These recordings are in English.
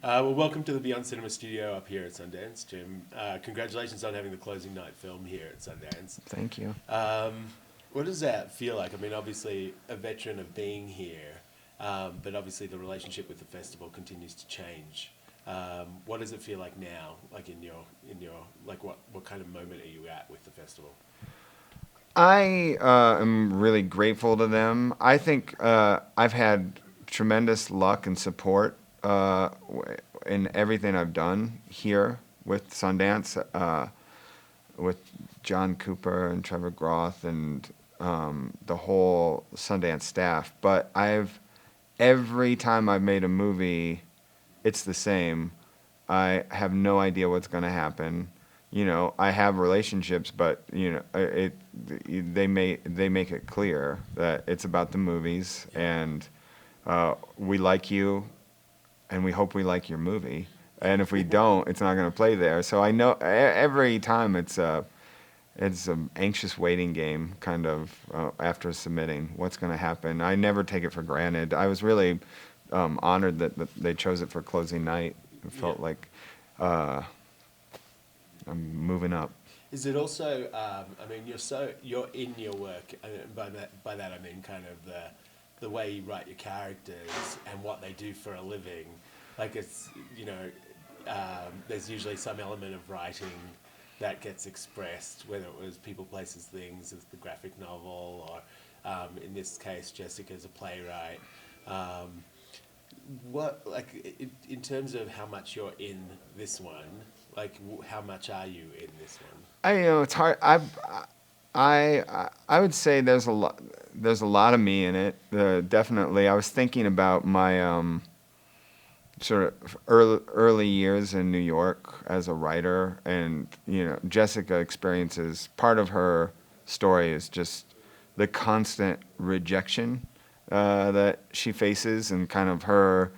Well, welcome to the Beyond Cinema studio up here at Sundance, Jim. Congratulations on having the closing night film here at Sundance. Thank you. What does that feel like? I mean, obviously, a veteran of being here, but obviously the relationship with the festival continues to change. What does it feel like now? Like like what kind of moment are you at with the festival? I am really grateful to them. I think I've had tremendous luck and support in everything I've done here with Sundance, with John Cooper and Trevor Groth and the whole Sundance staff. But every time I've made a movie, it's the same. I have no idea what's going to happen. I have relationships, but they make it clear that it's about the movies, and we like you, and we hope we like your movie. And if we don't, it's not going to play there. So I know every time it's an anxious waiting game, kind of after submitting what's going to happen. I never take it for granted. I was really honored that they chose it for closing night. It felt like I'm moving up. Is it also? I mean, you're in your work. And by that I mean kind of the way you write your characters and what they do for a living. Like there's usually some element of writing that gets expressed, whether it was people, places, things, as the graphic novel, or in this case, Jessica's a playwright. In terms of how much you're in this one, like how much are you in this one? It's hard. I would say there's a lot. There's a lot of me in it. Definitely. I was thinking about my sort of early years in New York as a writer, and Jessica experiences, part of her story is just the constant rejection that she faces, and kind of her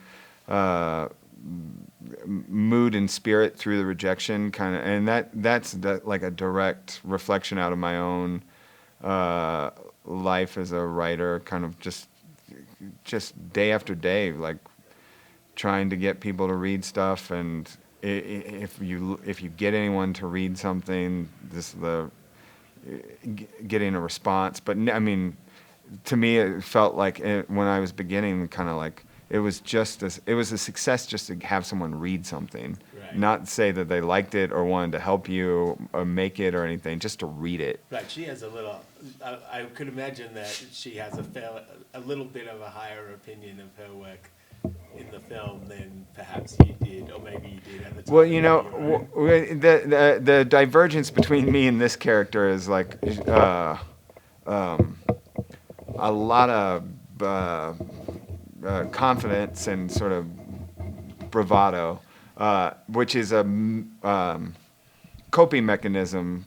mood and spirit through the rejection, kind of, and that's like a direct reflection out of my own life as a writer, kind of just day after day, like trying to get people to read stuff, and if you get anyone to read something, getting a response. But I mean, to me, it felt like when I was beginning, kind of like it was a success just to have someone read something, Right. not say that they liked it or wanted to help you or make it or anything, just to read it. Right. She has a little. I could imagine that she has a little bit of a higher opinion of her work in the film than perhaps you did, or maybe you did at the time. Well, the divergence between me and this character is like a lot of confidence and sort of bravado, which is a coping mechanism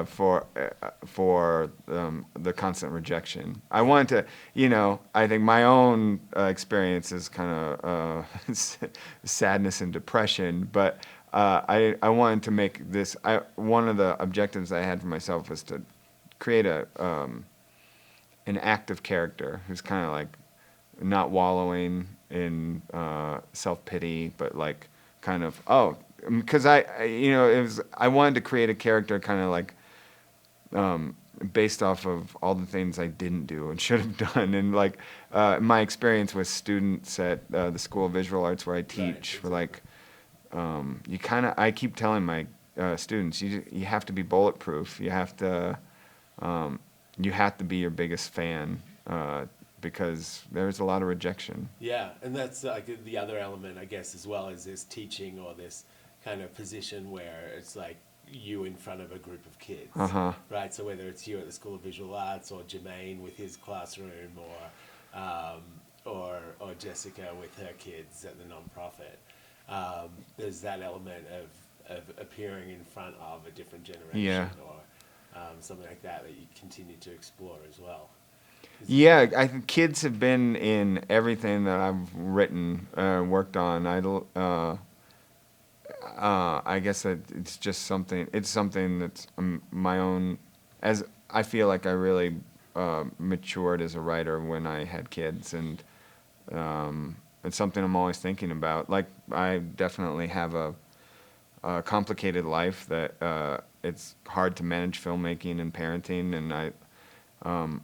for the constant rejection. I wanted to, I think my own experience is kind of sadness and depression, but I wanted to make this. One of the objectives I had for myself was to create an active character who's kind of like not wallowing in self-pity, but like kind of because I wanted to create a character kind of like based off of all the things I didn't do and should have done, and like my experience with students at the School of Visual Arts where I teach, for like I keep telling my students, you have to be bulletproof. You have to be your biggest fan. Because there's a lot of rejection. Yeah, and that's like the other element, I guess, as well, is this teaching or this kind of position where it's like you in front of a group of kids, right? So whether it's you at the School of Visual Arts, or Jermaine with his classroom, or Jessica with her kids at the nonprofit, there's that element of appearing in front of a different generation, or something like that you continue to explore as well. Yeah, I think kids have been in everything that I've written, worked on. I guess that it's just something. It's something that's my own. As I feel like I really matured as a writer when I had kids, and it's something I'm always thinking about. Like, I definitely have a complicated life that it's hard to manage filmmaking and parenting, and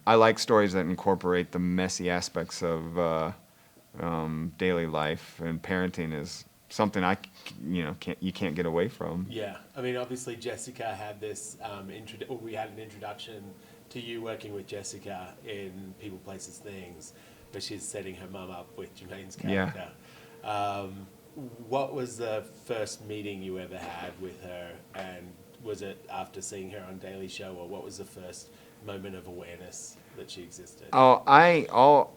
I like stories that incorporate the messy aspects of daily life, and parenting is something you can't get away from. Yeah, I mean, obviously Jessica had this, we had an introduction to you working with Jessica in People, Places, Things, where she's setting her mum up with Jermaine's Yeah. character. Um, what was the first meeting you ever had with her, and was it after seeing her on Daily Show, or what was the first moment of awareness that she existed? I'm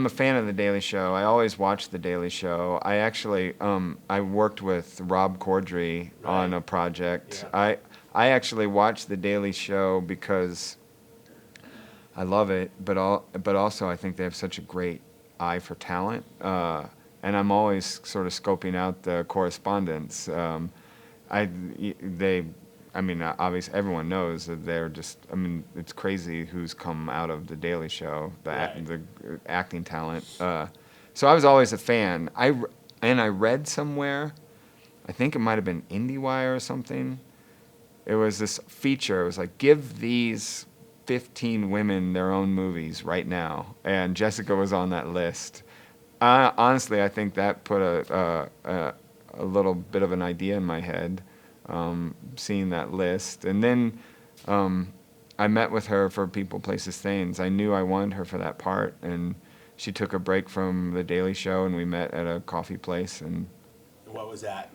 a fan of The Daily Show. I always watch The Daily Show. I actually I worked with Rob Corddry on Right. a project. Yeah. I actually watch The Daily Show because I love it, but also I think they have such a great eye for talent, and I'm always sort of scoping out the correspondence. I they I mean, obviously everyone knows that they're just. I mean, it's crazy who's come out of The Daily Show, Right. the acting talent. So I was always a fan. I read somewhere, I think it might have been IndieWire or something. It was this feature. It was like, give these 15 women their own movies right now, and Jessica was on that list. Honestly, I think that put a little bit of an idea in my head, seeing that list. And then I met with her for People, Places, Things. I knew I wanted her for that part, and she took a break from The Daily Show, and we met at a coffee place. And What was that?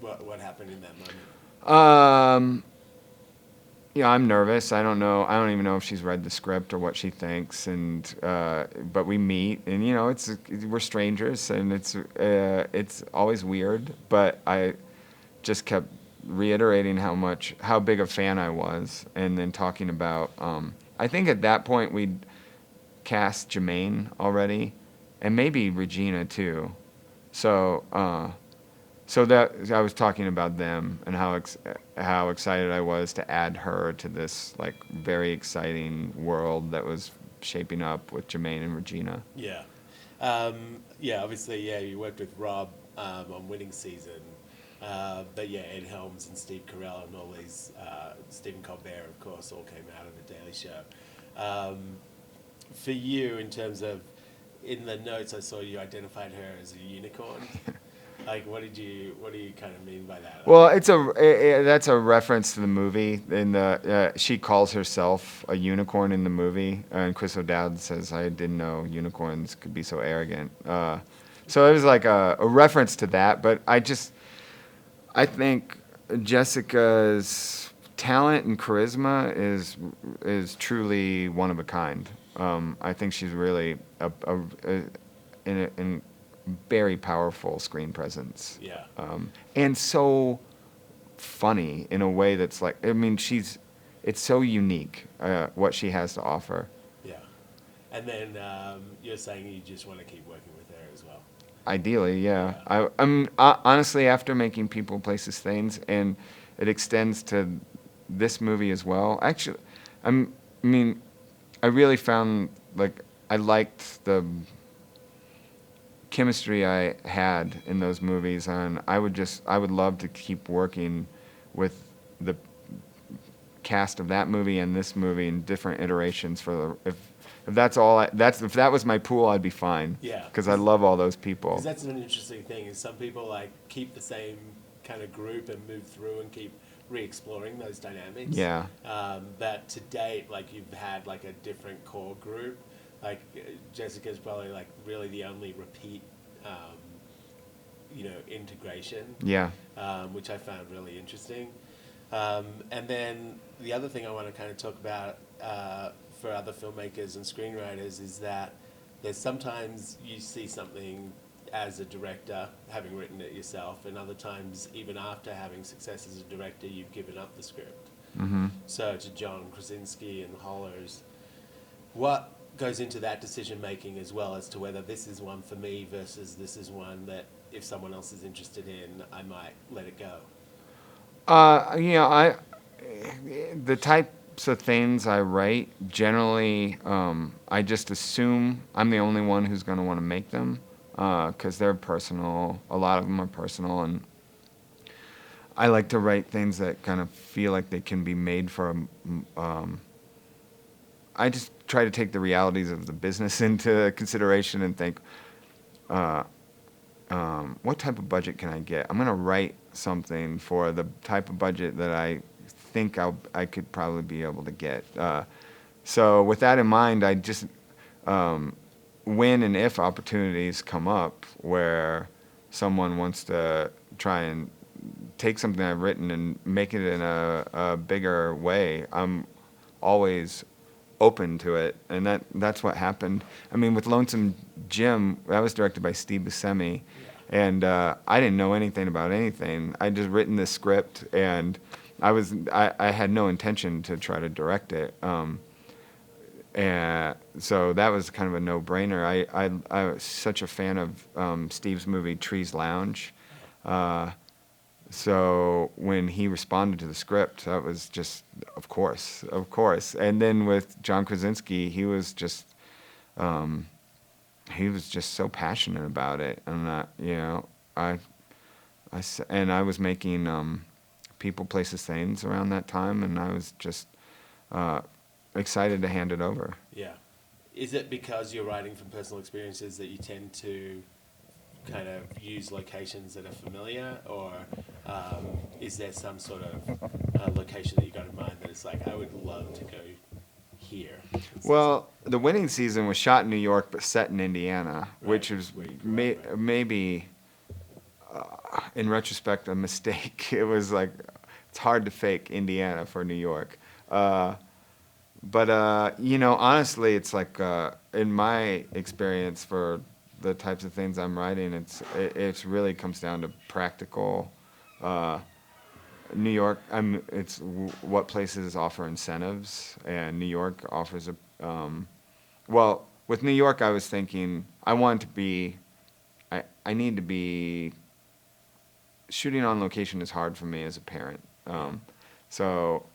What happened in that moment? um, I'm nervous. I don't know. I don't even know if she's read the script or what she thinks. And but we meet, and we're strangers, and it's always weird. But I just kept reiterating how big a fan I was, and then talking about. I think at that point we'd cast Jermaine already, and maybe Regina too. So. So that I was talking about them and how excited I was to add her to this like very exciting world that was shaping up with Jermaine and Regina. Yeah. Yeah, obviously, yeah, you worked with Rob on Winning Season. But yeah, Ed Helms and Steve Carell and all these, Stephen Colbert, of course, all came out of The Daily Show. For you, in terms of, in the notes I saw you identified her as a unicorn. Like, what do you kind of mean by that? Well, that's a reference to the movie. She calls herself a unicorn in the movie, and Chris O'Dowd says, "I didn't know unicorns could be so arrogant." So it was like a reference to that. But I think Jessica's talent and charisma is truly one of a kind. I think she's really in very powerful screen presence. Yeah. And so funny in a way that's like, I mean, it's so unique, what she has to offer. Yeah. And then you're saying you just want to keep working with her as well. Ideally, yeah. Yeah. I'm honestly, after making People, Places, Things, and it extends to this movie as well. Actually, I mean, I really found, like, I liked the chemistry I had in those movies, and I would love to keep working with the cast of that movie and this movie in different iterations if that was my pool, I'd be fine. Yeah. Because I love all those people. Because that's an interesting thing, is some people like keep the same kind of group and move through and keep re-exploring those dynamics. Yeah. But to date, like, you've had like a different core group. Like, Jessica's probably like really the only repeat, integration. Yeah. Which I found really interesting. And then the other thing I want to kind of talk about for other filmmakers and screenwriters is that there's sometimes you see something as a director, having written it yourself, and other times, even after having success as a director, you've given up the script. Mm-hmm. So to John Krasinski and Hollers, what goes into that decision making as well as to whether this is one for me versus this is one that if someone else is interested in, I might let it go? The types of things I write, generally, I just assume I'm the only one who's going to want to make them. because they're personal. A lot of them are personal, and I like to write things that kind of feel like they can be made for I just try to take the realities of the business into consideration and think, uh, what type of budget can I get? I'm going to write something for the type of budget that I think I could probably be able to get. So with that in mind, I just, when and if opportunities come up where someone wants to try and take something I've written and make it in a bigger way, I'm always open to it, and that's what happened. I mean, with Lonesome Jim, that was directed by Steve Buscemi, and I didn't know anything about anything. I just written this script, and I had no intention to try to direct it. And so that was kind of a no-brainer. I was such a fan of Steve's movie Trees Lounge. So when he responded to the script, that was just, of course. And then with John Krasinski, he was just so passionate about it, and I was making People, Places, Things around that time, and I was just excited to hand it over. Yeah. Is it because you're writing from personal experiences that you tend to kind of use locations that are familiar, or is there some sort of location that you got in mind that it's like, I would love to go here? Well, the Winning Season was shot in New York but set in Indiana, which is Where you grew up, right? maybe, in retrospect, a mistake. It was like, it's hard to fake Indiana for New York. But honestly, it's like, in my experience for the types of things I'm writing, it's really comes down to practical. New York, what places offer incentives, and New York offers well, with New York, I was thinking I need to be, shooting on location is hard for me as a parent. So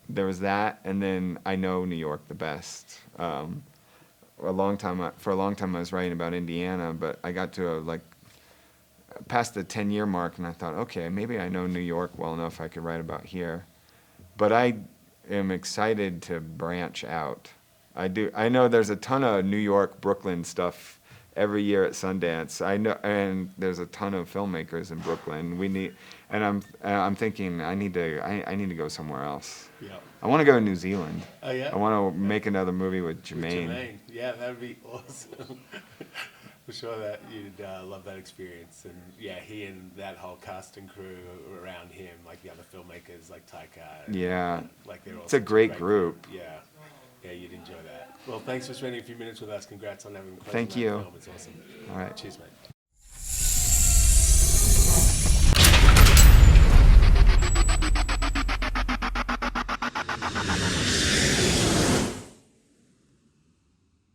there was that, and then I know New York the best. For a long time I was writing about Indiana, but I got to past the 10-year mark, and I thought, okay, maybe I know New York well enough I could write about here. But I am excited to branch out. I know there's a ton of New York, Brooklyn stuff every year at Sundance. I know, and there's a ton of filmmakers in Brooklyn. I'm thinking I need to go somewhere else. Yeah. I want to go to New Zealand. Oh, yeah? I want to make another movie with With Jermaine. Jermaine. Yeah, that would be awesome. I'm sure that you'd love that experience. And yeah, he and that whole cast and crew around him, like the other filmmakers, like Taika. Yeah. They're all It's a such great group. Yeah. Yeah, you'd enjoy that. Well, thanks for spending a few minutes with us. Congrats on having a pleasure Thank on that you. film. It's awesome. All right. Cheers, mate.